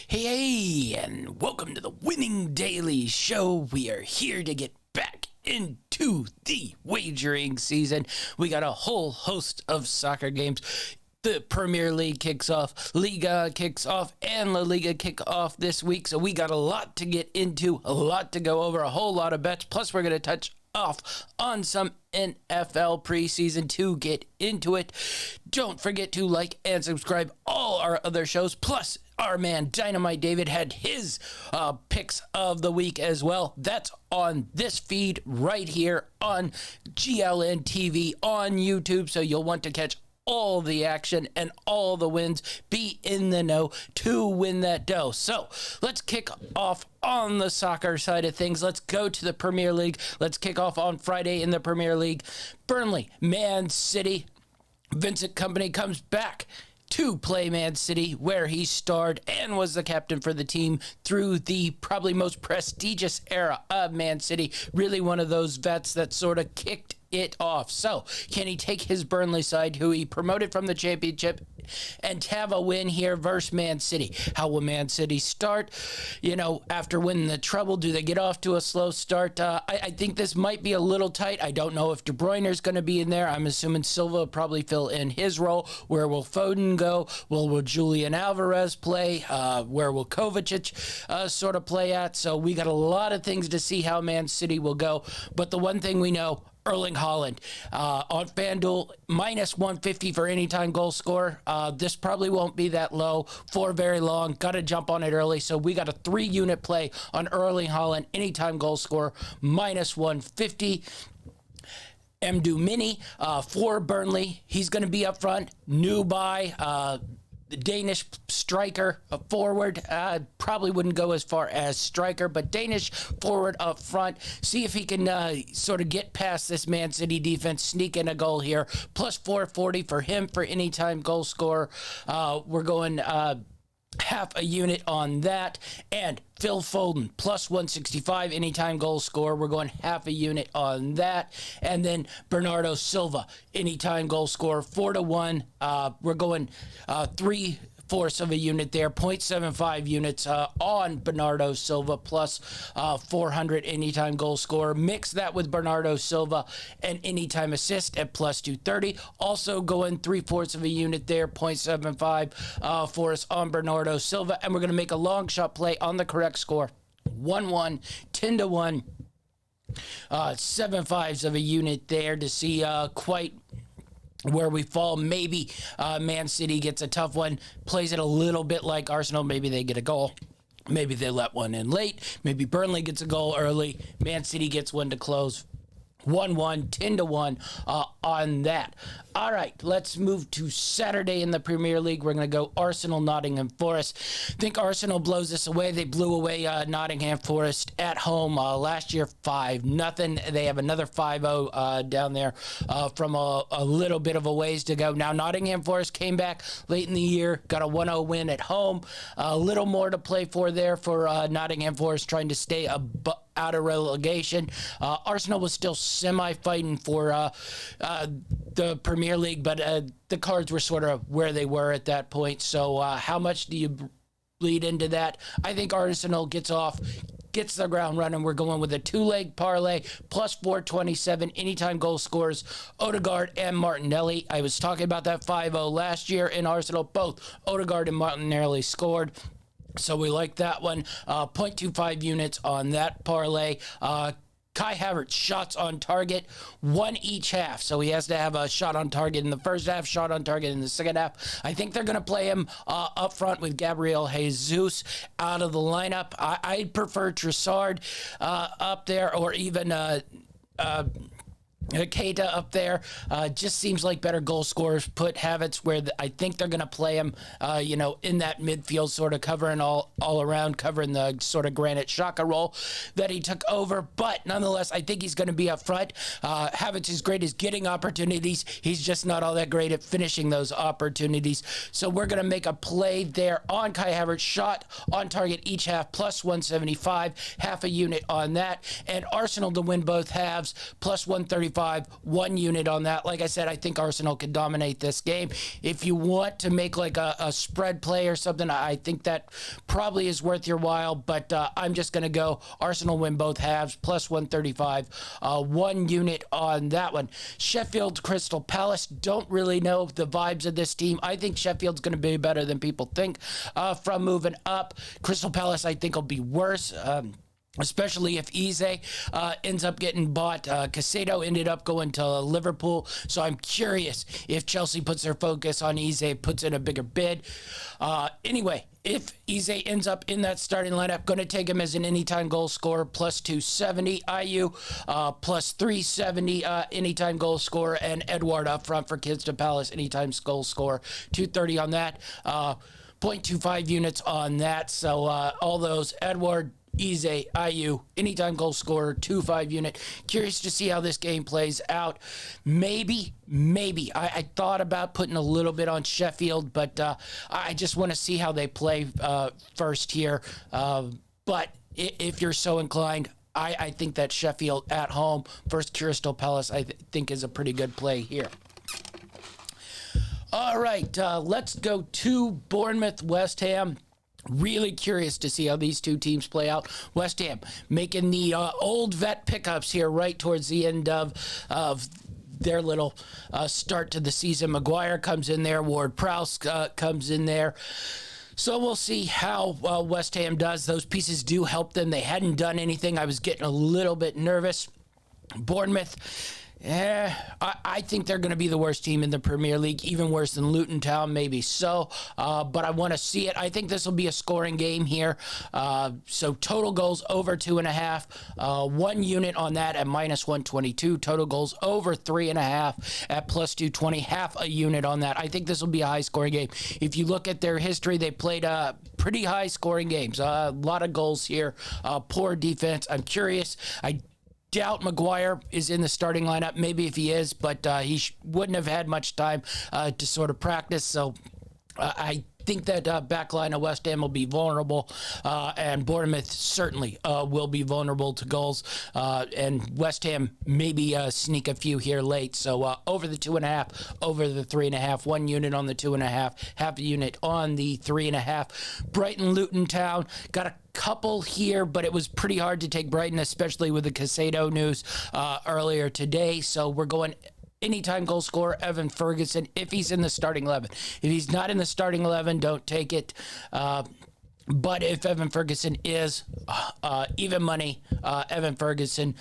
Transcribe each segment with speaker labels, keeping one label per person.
Speaker 1: Hey, and welcome to the Winning Daily Show. We are here to get back into the wagering season. We got a whole host of soccer games. The Premier League kicks off, Liga kicks off, and La Liga kick off this week. So we got a lot to get into, a lot to go over, a whole lot of bets. Plus, we're going to touch off on some NFL preseason to get into it. Don't forget to like and subscribe all our other shows. Plus, our man Dynamite David had his picks of the week as well. That's on this feed right here on GLN TV on YouTube. So you'll want to catch all the action and all the wins, be in the know to win that dough. So let's kick off on the soccer side of things. Let's go to the Premier League. Let's kick off on Friday in the Premier League. Burnley, Man City. Vincent Kompany comes back to play Man City, where he starred and was the captain for the team through the probably most prestigious era of Man City. Really one of those vets that sort of kicked it off. So, can he take his Burnley side, who he promoted from the championship, and have a win here versus Man City? How will Man City start? After winning the treble, do they get off to a slow start? I think this might be a little tight. I don't know if De Bruyne's going to be in there. I'm assuming Silva will probably fill in his role. Where will Foden go? Will Julian Alvarez play? Where will Kovacic sort of play at? So we got a lot of things to see how Man City will go. But the one thing we know, Erling Haaland on FanDuel, minus 150 for anytime goal scorer. This probably won't be that low for very long. Got to jump on it early. So we got a 3-unit play on Erling Haaland, anytime goal scorer, minus 150. Mdu Mini for Burnley. He's going to be up front. New buy. The Danish striker, a forward, probably wouldn't go as far as striker, but Danish forward up front. See if he can sort of get past this Man City defense, sneak in a goal here. Plus 440 for him for anytime goal scorer. We're going half a unit on that. And Phil Foden, plus 165, anytime goal scorer. We're going half a unit on that. And then Bernardo Silva, anytime goal scorer, 4-1. We're going 3/4 of a unit there, 0.75 units on Bernardo Silva, plus 400 anytime goal scorer. Mix that with Bernardo Silva and anytime assist at plus 230. Also going 3/4 of a unit there, 0.75 for us on Bernardo Silva. And we're going to make a long shot play on the correct score. 1-1, 10-1, 7/5 of a unit there to see quite where we fall. Maybe Man City gets a tough one, plays it a little bit like Arsenal. Maybe they get a goal. Maybe they let one in late. Maybe Burnley gets a goal early. Man City gets one to close. 1-1, 10-1 on that. All right, let's move to Saturday in the Premier League. We're going to go Arsenal, Nottingham Forest. I think Arsenal blows this away. They blew away Nottingham Forest at home last year, 5-0. They have another 5-0 down there from a little bit of a ways to go. Now, Nottingham Forest came back late in the year, got a 1-0 win at home. A little more to play for there for Nottingham Forest, trying to stay out of relegation. Arsenal was still semi-fighting for the Premier League, but the cards were sort of where they were at that point. So how much do you bleed into that? I think Arsenal gets the ground running. We're going with a 2-leg parlay, plus 427, anytime goal scorers, Odegaard and Martinelli. I was talking about that 5-0 last year in Arsenal. Both Odegaard and Martinelli scored. So we like that one. 0.25 units on that parlay. Kai Havertz, shots on target, 1 each half. So he has to have a shot on target in the first half, shot on target in the second half. I think they're going to play him up front with Gabriel Jesus out of the lineup. I'd prefer Trossard up there, or even Keita up there. Just seems like better goal scorers. Put Havertz where I think they're going to play him, in that midfield, sort of covering all around, covering the sort of Granit Xhaka role that he took over. But nonetheless, I think he's going to be up front. Havertz is great at getting opportunities. He's just not all that great at finishing those opportunities. So we're going to make a play there on Kai Havertz, shot on target each half, plus 175, half a unit on that. And Arsenal to win both halves, plus 135. 135, 1 unit on that. Like I said, I think Arsenal can dominate this game. If you want to make like a spread play or something, I think that probably is worth your while, but I'm just going to go Arsenal win both halves, plus 135, 1 unit on that one. Sheffield, Crystal Palace, don't really know the vibes of this team. I think Sheffield's going to be better than people think from moving up. Crystal Palace, I think, will be worse. Especially if Eze ends up getting bought. Caicedo ended up going to Liverpool, so I'm curious if Chelsea puts their focus on Eze, puts in a bigger bid. Anyway, if Eze ends up in that starting lineup, going to take him as an anytime goal scorer, plus 270. IU, plus 370 anytime goal scorer, and Edward up front for Crystal Palace, anytime goal scorer, 230 on that. 0.25 units on that, so all those, Edward, Eze, IU, anytime goal scorer, 2.5 unit. Curious to see how this game plays out. Maybe. I thought about putting a little bit on Sheffield, but I just want to see how they play first here. But if you're so inclined, I think that Sheffield at home versus Crystal Palace, I think is a pretty good play here. All right, let's go to Bournemouth, West Ham. Really curious to see how these two teams play out. West Ham making the old vet pickups here right towards the end of their little start to the season. Maguire comes in there. Ward-Prowse comes in there. So we'll see how West Ham does. Those pieces do help them. They hadn't done anything. I was getting a little bit nervous. Bournemouth, I think they're going to be the worst team in the Premier League, even worse than Luton Town, maybe so. But I want to see it. I think this will be a scoring game here. So total goals over 2.5. 1 unit on that at minus 122. Total goals over 3.5 at plus 220. Half a unit on that. I think this will be a high scoring game. If you look at their history, they played pretty high scoring games. A lot of goals here. Poor defense. I'm curious. I doubt Maguire is in the starting lineup. Maybe if he is, but he wouldn't have had much time to sort of practice. So I think that back line of West Ham will be vulnerable, and Bournemouth certainly will be vulnerable to goals, and West Ham maybe sneak a few here late. So over the 2.5, over the 3.5, 1 unit on the 2.5, half a unit on the 3.5. Brighton, Luton Town, got a couple here, but it was pretty hard to take Brighton, especially with the Caicedo news earlier today. So we're going anytime goal scorer, Evan Ferguson, if he's in the starting 11. If he's not in the starting 11, don't take it. But if Evan Ferguson is, even money, Evan Ferguson,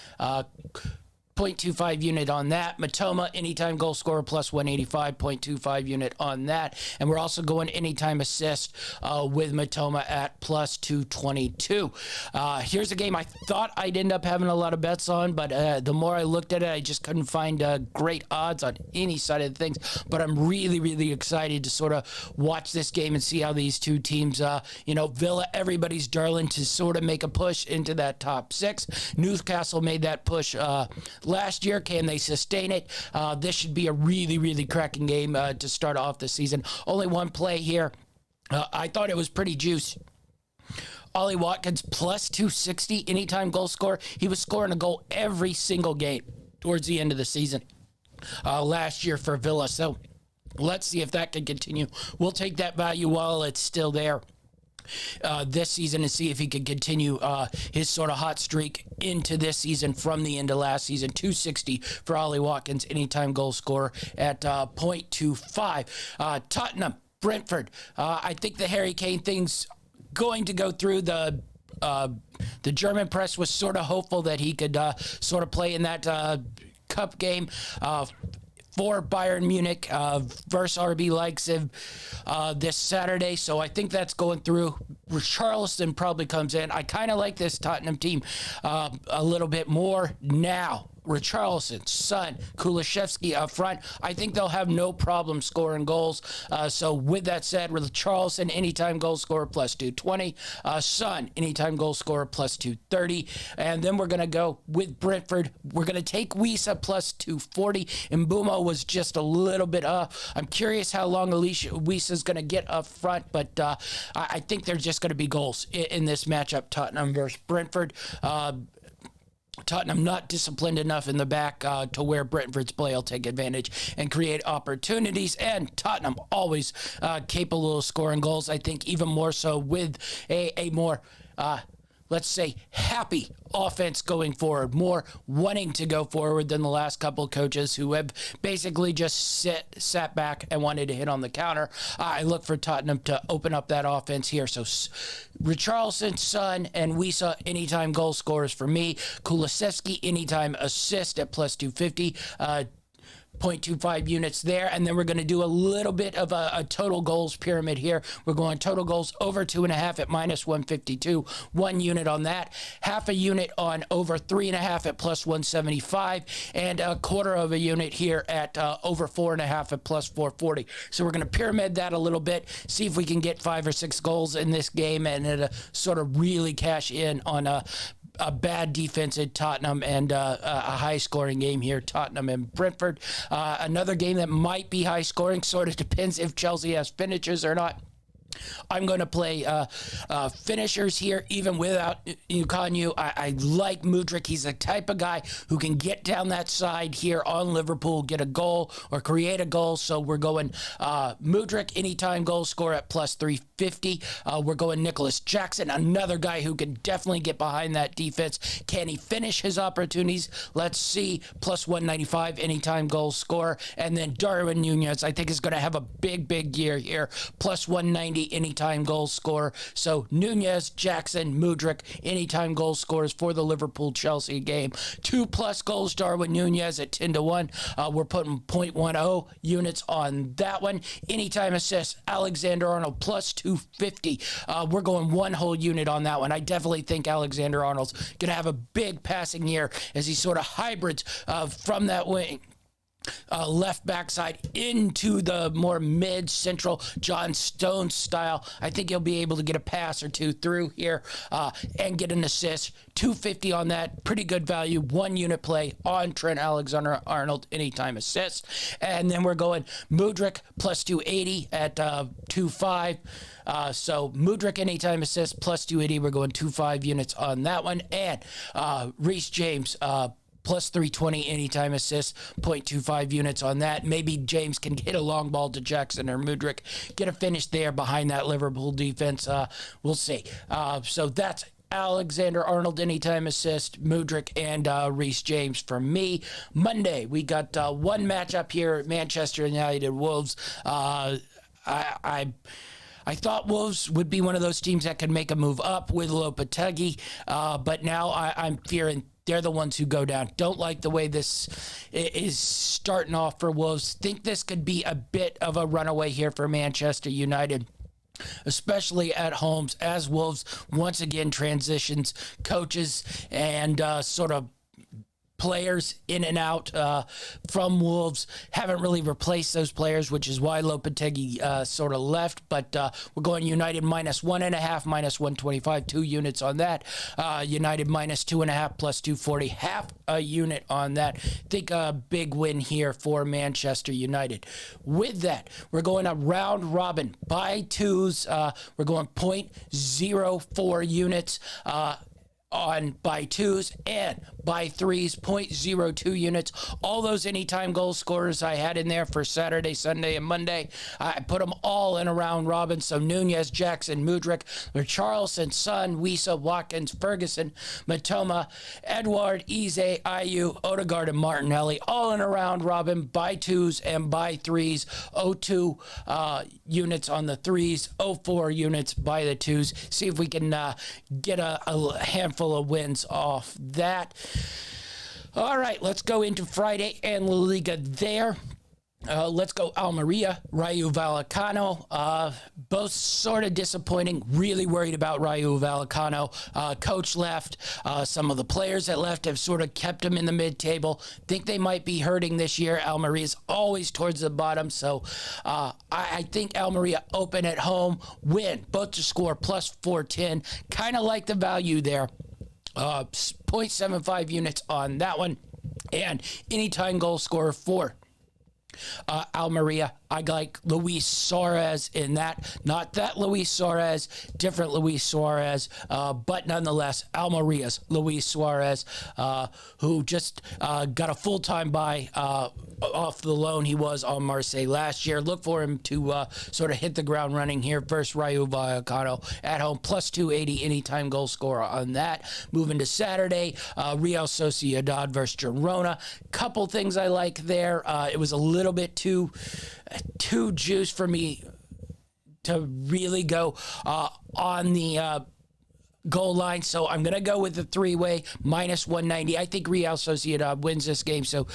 Speaker 1: 0.25 unit on that. Matoma, anytime goal scorer, plus 185, 0.25 unit on that. And we're also going anytime assist with Matoma at plus 222. Here's a game I thought I'd end up having a lot of bets on, but the more I looked at it, I just couldn't find great odds on any side of things. But I'm really, really excited to sort of watch this game and see how these two teams, Villa, everybody's darling, to sort of make a push into that top 6. Newcastle made that push last year. Can they sustain it? This should be a really, really cracking game to start off the season. Only one play here. I thought it was pretty juicy. Ollie Watkins plus 260 anytime goal scorer. He was scoring a goal every single game towards the end of the season last year for Villa. So let's see if that can continue. We'll take that value while it's still there this season and see if he can continue his sort of hot streak into this season from the end of last season. 260 for Ollie Watkins, anytime goal scorer at 0.25. Tottenham, Brentford. I think the Harry Kane thing's going to go through. The German press was sort of hopeful that he could sort of play in that cup game for Bayern Munich versus RB Leipzig this Saturday. So I think that's going through. Richarlison probably comes in. I kind of like this Tottenham team a little bit more now. Richarlison, Son, Kulusevski up front. I think they'll have no problem scoring goals. So with that said, Richarlison, anytime goal scorer, plus 220. Son, anytime goal scorer, plus 230. And then we're going to go with Brentford. We're going to take Wisa plus 240. Mbeumo was just a little bit off. I'm curious how long Wisa's going to get up front, but I think there's just going to be goals in this matchup, Tottenham versus Brentford. Tottenham not disciplined enough in the back to where Brentford's play will take advantage and create opportunities. And Tottenham always capable of scoring goals. I think even more so with a more let's say, happy offense going forward, more wanting to go forward than the last couple of coaches who have basically just sat back and wanted to hit on the counter. I look for Tottenham to open up that offense here. So Richarlison, Son, and Wisa, anytime goal scorers for me. Kulusevski, anytime assist at plus 250. 0.25 units there, and then we're going to do a little bit of a total goals pyramid here. We're going total goals over 2.5 at minus 152, 1 unit on that, half a unit on over 3.5 at plus 175, and a quarter of a unit here at over 4.5 at plus 440. So we're going to pyramid that a little bit, see if we can get 5 or 6 goals in this game, and sort of really cash in on a bad defense at Tottenham and a high-scoring game here, Tottenham and Brentford. Another game that might be high-scoring, sort of depends if Chelsea has finishers or not. I'm going to play finishers here, even without Ukanu. I like Mudryk. He's the type of guy who can get down that side here on Liverpool, get a goal or create a goal. So we're going Mudryk, anytime goal score at plus 350. We're going Nicholas Jackson, another guy who can definitely get behind that defense. Can he finish his opportunities? Let's see. Plus 195, anytime goal scorer. And then Darwin Nunez, I think, is going to have a big year here. Plus 190. Anytime goal scorer. So Nunez, Jackson, Mudryk, anytime goal scorers for the Liverpool-Chelsea game. 2+ goals, Darwin Nunez at 10-1. We're putting 0.10 units on that one. Anytime assists, Alexander-Arnold plus 250. We're going 1 whole unit on that one. I definitely think Alexander-Arnold's going to have a big passing year as he sort of hybrids from that wing. Left backside into the more mid-central John Stones style. I think he'll be able to get a pass or 2 through here and get an assist. 250 on that. Pretty good value. 1 unit play on Trent Alexander-Arnold anytime assist. And then we're going Mudryk plus 280 at 2.5. So Mudryk anytime assist plus 280. We're going 2.5 units on that one. And Reece James plus 320 anytime assist, 0.25 units on that. Maybe James can hit a long ball to Jackson or Mudryk, get a finish there behind that Liverpool defense. We'll see. So that's Alexander-Arnold anytime assist, Mudryk, and Reece James for me. Monday, we got one matchup here, Manchester United Wolves. I thought Wolves would be one of those teams that could make a move up with Lopetegui, but now I'm fearing they're the ones who go down. Don't like the way this is starting off for Wolves. Think this could be a bit of a runaway here for Manchester United, especially at home, as Wolves once again transitions coaches and sort of players in and out from Wolves. Haven't really replaced those players, which is why Lopetegui sort of left. But we're going United minus 1.5, minus 125, 2 units on that. United minus 2.5 plus 240, half a unit on that. Think a big win here for Manchester United. With that, we're going a round robin by 2s. We're going 0.04 units on by 2s and by 3s, 0.02 units. All those anytime goal scorers I had in there for Saturday, Sunday, and Monday, I put them all in a round robin. So Nunez, Jackson, Mudryk, Richarlison, Son, Wisa, Watkins, Ferguson, Matoma, Edouard, Eze, Ayew, Odegaard, and Martinelli, all in a round robin by 2s and by 3s. 0.2 units on the 3s, 0.4 units by the 2s. See if we can get a handful of wins off that. All right, let's go into Friday and La Liga there. Let's go Almeria, Rayo Vallecano. Both sort of disappointing. Really worried about Rayo Vallecano. Coach left. Some of the players that left have sort of kept them in the mid-table. Think they might be hurting this year. Almeria's always towards the bottom. So I think Almeria open at home, win. Both to score plus 410. Kind of like the value there. 0.75 units on that one. And anytime goal scorer for Almeria. I like Luis Suarez in that. Not that Luis Suarez, different Luis Suarez, but nonetheless, Almeria's Luis Suarez, who just got a full-time buy off the loan he was on Marseille last year. Look for him to sort of hit the ground running here versus Rayo Vallecano at home. Plus 280 anytime goal scorer on that. Moving to Saturday, Real Sociedad versus Girona. Couple things I like there. It was a little bit too juice for me to really go on the goal line, so I'm going to go with the three-way minus 190. I think Real Sociedad wins this game, so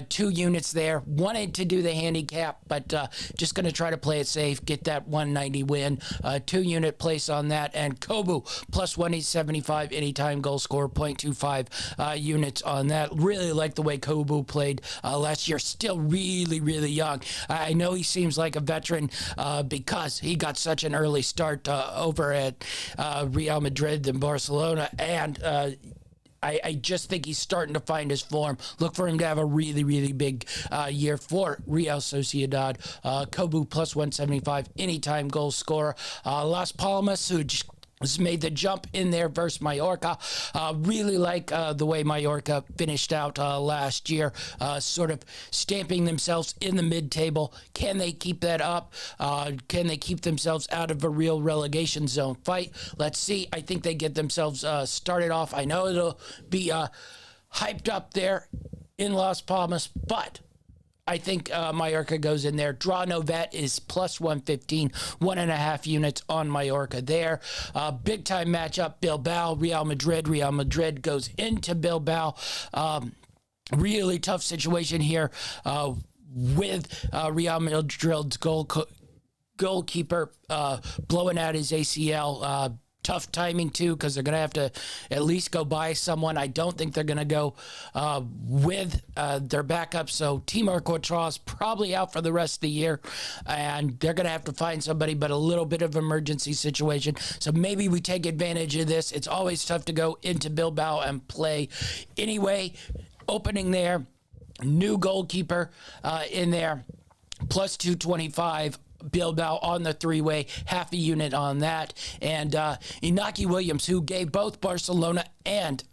Speaker 1: 2 units there. Wanted to do the handicap, but just going to try to play it safe, get that 190 win. 2-unit place on that, and Kobu plus 175 anytime goal scorer, 0.25 units on that. Really like the way Kobu played last year. Still really, really young. I know he seems like a veteran because he got such an early start over at Real Madrid than Barcelona, and I just think he's starting to find his form. Look for him to have a really, really big year for Real Sociedad. Kobu plus 175 anytime goal scorer. Las Palmas, who just made the jump in there versus Mallorca. Really like the way Mallorca finished out last year, sort of stamping themselves in the mid-table. Can they keep that up? Can they keep themselves out of a real relegation zone fight? Let's see. I think they get themselves started off. I know it'll be hyped up there in Las Palmas, but I think Mallorca goes in there. Draw no bet is plus 115, 1.5 units on Mallorca there. Big time matchup, Bilbao, Real Madrid. Real Madrid goes into Bilbao. Really tough situation here with Real Madrid's goalkeeper blowing out his ACL. Tough timing, too, because they're going to have to at least go buy someone. I don't think they're going to go with their backup. So Timur Courtois is probably out for the rest of the year, and they're going to have to find somebody, but a little bit of emergency situation. So maybe we take advantage of this. It's always tough to go into Bilbao and play. Anyway, opening there, new goalkeeper in there, plus 225. Bilbao on the three-way, half a unit on that. And Inaki Williams, who gave both Barcelona and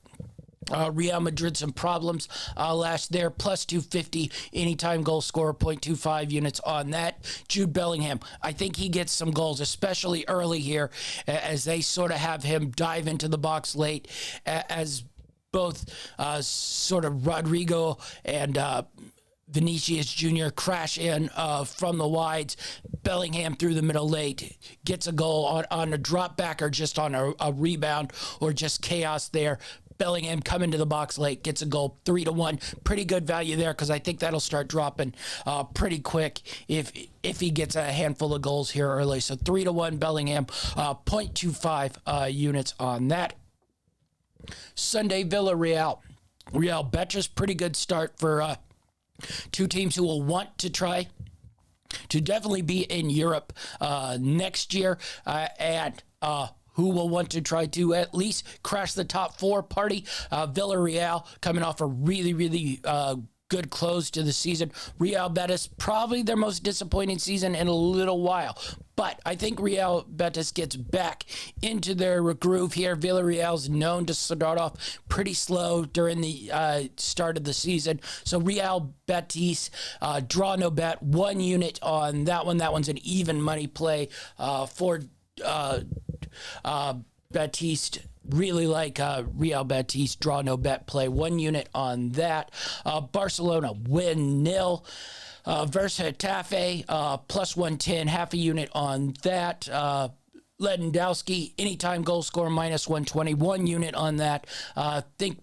Speaker 1: Real Madrid some problems last there, plus 250 anytime goal scorer, 0.25 units on that. Jude Bellingham, I think he gets some goals, especially early here, as they sort of have him dive into the box late, as both sort of Rodrigo and Vinicius Jr. crash in from the wides. Bellingham through the middle late, gets a goal on a drop back or just on a rebound or just chaos there. Bellingham coming to the box late, gets a goal, 3-1. Pretty good value there because I think that'll start dropping pretty quick if he gets a handful of goals here early. So 3-1 Bellingham, 0.25 units on that. Sunday, Villarreal. Real Betis, pretty good start for two teams who will want to try to definitely be in Europe next year, and who will want to try to at least crash the top 4 party. Villarreal coming off a really, really good close to the season. Real Betis, probably their most disappointing season in a little while. But I think Real Betis gets back into their groove here. Villarreal's known to start off pretty slow during the start of the season. So Real Betis, draw no bet, 1 unit on that one. That one's an even money play for Betis. Really like Real Betis, draw no bet play, 1 unit on that. Barcelona win 0 versus Getafe, plus 110, half a unit on that. Lewandowski, anytime goal scorer, minus 120, 1 unit on that. Think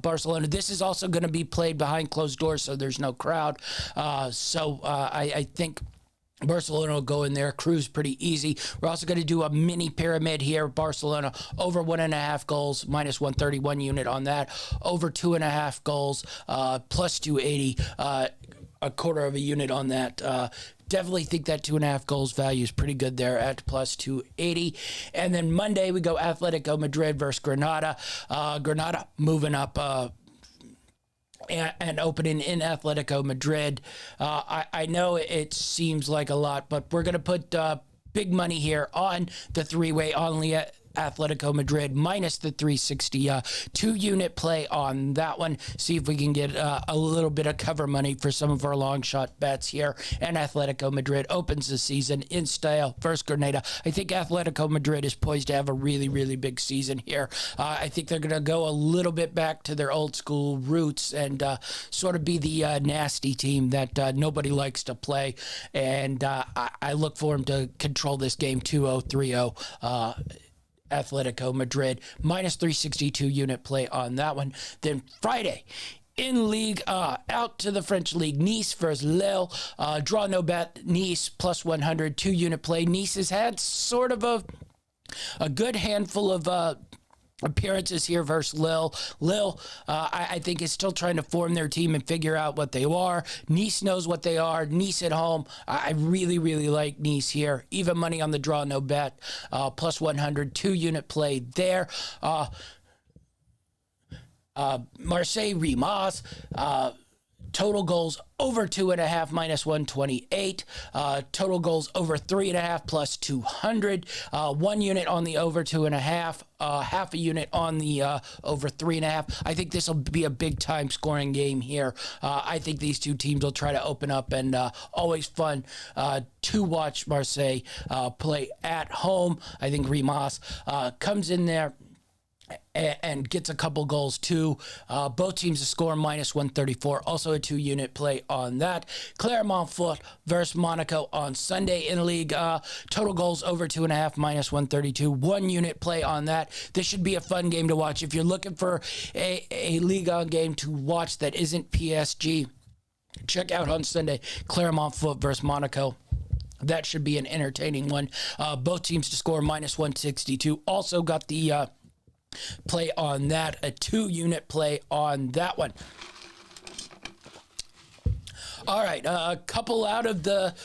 Speaker 1: Barcelona. This is also going to be played behind closed doors, so there's no crowd. So I think Barcelona will go in there, cruise pretty easy. We're also going to do a mini pyramid here. Barcelona over 1.5 goals, minus 131 unit on that. Over 2.5 goals, plus 280, a quarter of a unit on that. Definitely think that 2.5 goals value is pretty good there at plus 280. And then Monday we go Atletico Madrid versus Granada. Granada moving up and opening in Atletico Madrid. I know it seems like a lot, but we're going to put big money here on the three-way on Atletico Madrid minus the 360 2-unit play on that one. See if we can get a little bit of cover money for some of our long shot bets here. And Atletico Madrid opens the season in style versus Granada. I think Atletico Madrid is poised to have a really, really big season here. I think they're going to go a little bit back to their old school roots and sort of be the nasty team that nobody likes to play. And I look for them to control this game 2-0, 3-0. Atletico Madrid minus 362 unit play on that one. Then Friday in Ligue, out to the French League, Nice versus Lille. Draw no bet, Nice plus 100 2-unit play. Nice has had sort of a good handful of appearances here versus Lille. Lille, I think, is still trying to form their team and figure out what they are. Nice knows what they are. Nice at home. I really, really like Nice here. Even money on the draw, no bet. Plus 100, 2-unit play there. Marseille, Reims. Total goals over 2.5 minus 128. Total goals over 3.5 plus 200. 1 unit on the over 2.5. Half a unit on the over 3.5. I think this will be a big time scoring game here. I think these two teams will try to open up, and always fun to watch Marseille play at home. I think Reims comes in there and gets a couple goals too. Both teams to score minus 134. Also a 2-unit play on that. Clermont Foot versus Monaco on Sunday in Ligue. Total goals over 2.5 minus 132. 1-unit play on that. This should be a fun game to watch. If you're looking for a Liga game to watch that isn't PSG, check out on Sunday Clermont Foot versus Monaco. That should be an entertaining one. Both teams to score minus 162. Also got the play on that, a 2-unit play on that one. All right, a couple out of the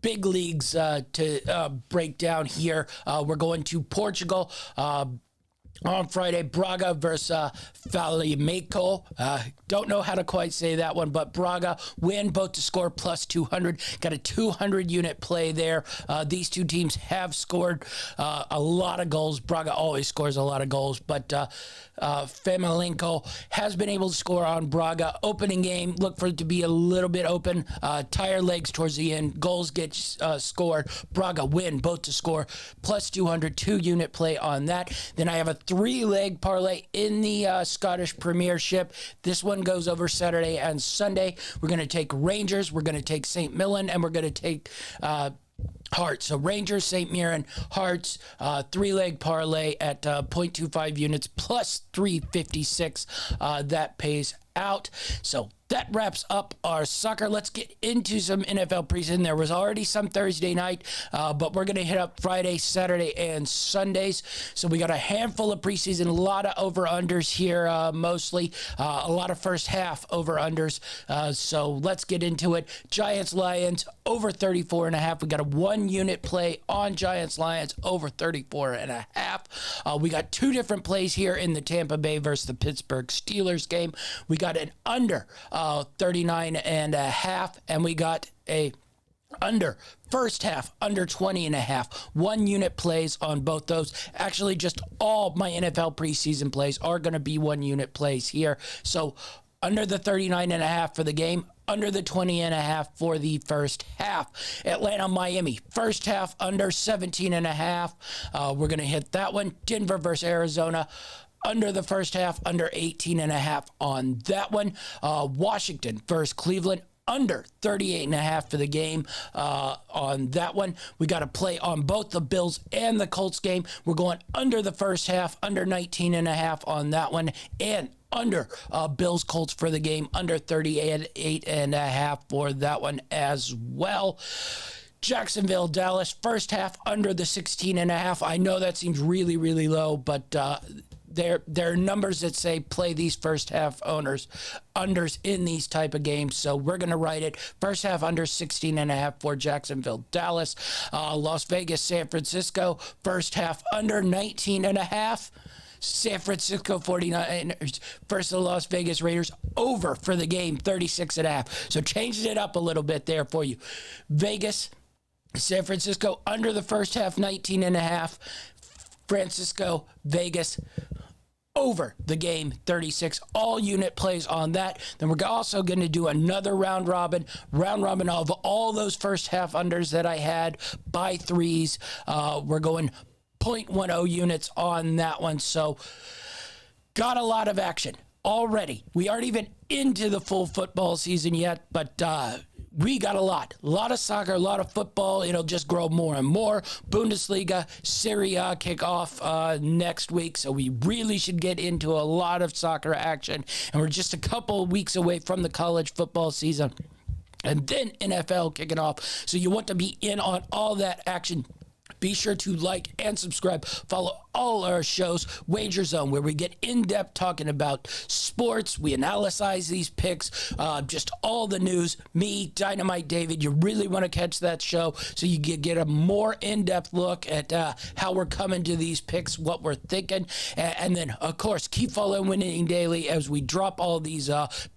Speaker 1: big leagues to break down here. We're going to Portugal. On Friday, Braga versus Famalicão. Don't know how to quite say that one, but Braga win, both to score plus 200. Got a 200-unit play there. These two teams have scored a lot of goals. Braga always scores a lot of goals, but Famalicão has been able to score on Braga. Opening game, look for it to be a little bit open. Tire legs towards the end. Goals get scored. Braga win, both to score plus 200. 2-unit play on that. Then I have a 3-leg parlay in the Scottish Premiership. This one goes over Saturday and Sunday. We're going to take Rangers, we're going to take St. Mirren, and we're going to take Hearts. So Rangers, St. Mirren, Hearts, 3-leg parlay at 0.25 units plus 356. That pays out. So that wraps up our soccer. Let's get into some NFL preseason. There was already some Thursday night, but we're going to hit up Friday, Saturday, and Sundays. So we got a handful of preseason, a lot of over-unders here, mostly. A lot of first half over-unders. So let's get into it. Giants-Lions, over 34.5. We got a 1-unit play on Giants-Lions, over 34.5. We got 2 different plays here in the Tampa Bay versus the Pittsburgh Steelers game. We got an under 39.5, and we got a under first half, under 20.5. 1-unit plays on both those. Actually, just all my NFL preseason plays are going to be 1-unit plays here. So under the 39.5 for the game, under the 20.5 for the first half. Atlanta, Miami, first half under 17.5. We're going to hit that one. Denver versus Arizona, under the first half, under 18.5 on that one. Washington versus Cleveland, under 38.5 for the game on that one. We got a play on both the Bills and the Colts game. We're going under the first half, under 19.5 on that one, and under Bills Colts for the game, under 38.5 for that one as well. Jacksonville, Dallas, first half under the 16.5. I know that seems really, really low, but there are numbers that say play these first half unders in these type of games. So we're going to write it. First half under 16.5 for Jacksonville, Dallas. Las Vegas, San Francisco, first half under 19.5. San Francisco 49ers versus the Las Vegas Raiders, over for the game, 36.5. So changed it up a little bit there for you. Vegas, San Francisco under the first half, 19.5. Francisco, Vegas, over the game, 36. All unit plays on that. Then we're also going to do another round robin of all those first half unders that I had by threes. We're going 0.10 units on that one. So got a lot of action already. We aren't even into the full football season yet, but we got a lot of soccer, a lot of football. It'll just grow more and more. Bundesliga, Serie A kick off next week, so we really should get into a lot of soccer action. And we're just a couple weeks away from the college football season, and then NFL kicking off. So you want to be in on all that action. Be sure to like and subscribe. Follow all our shows, Wager Zone, where we get in-depth talking about sports. We analyze these picks, just all the news. Me, Dynamite David, you really want to catch that show so you get a more in-depth look at how we're coming to these picks, what we're thinking. And then, of course, keep following Winning Daily as we drop all these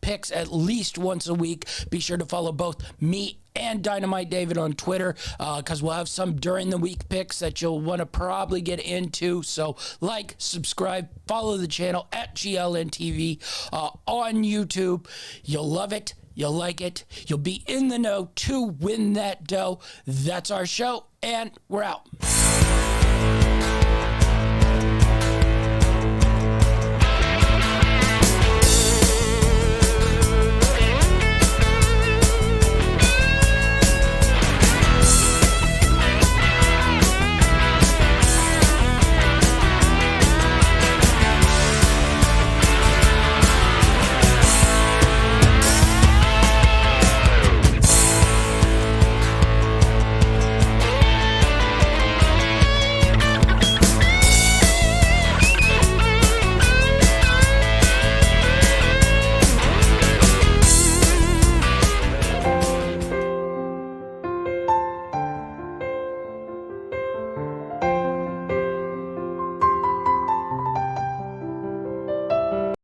Speaker 1: picks at least once a week. Be sure to follow both me and Dynamite David on Twitter, because we'll have some during the week picks that you'll want to probably get into. So like, subscribe, follow the channel at GLNTV on YouTube. You'll love it. You'll like it. You'll be in the know to win that dough. That's our show, and we're out.